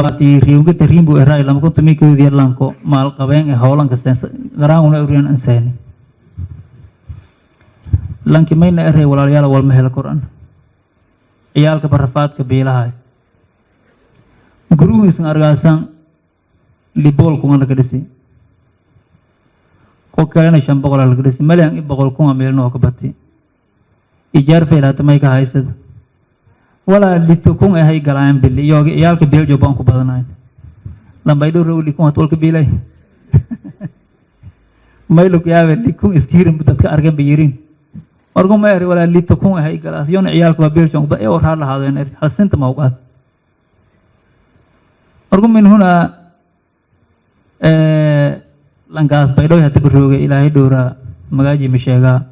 abati riuga terimbu erai lam ko tumi ko dia langko mal kabeng haulang ka sen garang una urian ansani langki maina erai wala yala wal mahel Quran iyal ka parafat ka bilahay guru isang argasang libol ko ngala kadisi ko kaya na siyang bakal kadisi mali ang ibakol ko ngamil no kabati ijar fela tamay ka haisad wala dito kung ay galayang bili yogi iyal ka bil jobang ko badanay lambay do uli kung atol ka bilay may luk yawe likung iskirin butat ka arga biyirin orgo may ari wala dito kung ay galas yon iyal ka bil jong ba e or hala hado en hasin tamawkat orgo min huna langkas paido hati berhuga ilahi dora magaji mishega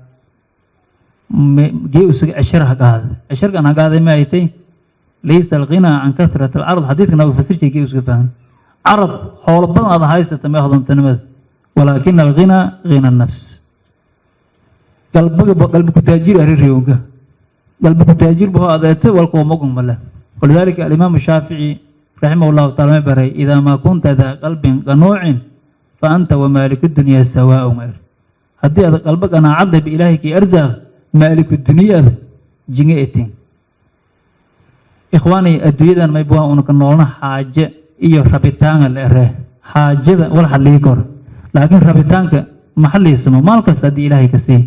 جي وسق عشرة هكذا عشرة كان هكذا ما يتي ليس الغنى عن كثرة العرض حديث كنا بفسر شيء جي وسق فهم عرض حول بعض هذا هاي ستة ما ياخذون تنمذ ولكن الغنى غنى النفس قلبك تاجر أريريوجا قلبك تاجر بهذا يتي والقوم مله ولذلك الإمام الشافعي رحمه الله تعالى بري إذا ما كنت ذا قلب قنوع فأنت ومالك الدنيا سواء مير هدي هذا قلبك أنا عض بإلهك أرزاق مالك الدنيا جنيتين إخواني الدنيا ما يبغى أنك نقولنا حاجة إيو ربيتان الأره حاجة ولا حليكور لكن ربيتانك محل اسمه مالك سدي إلهي كسي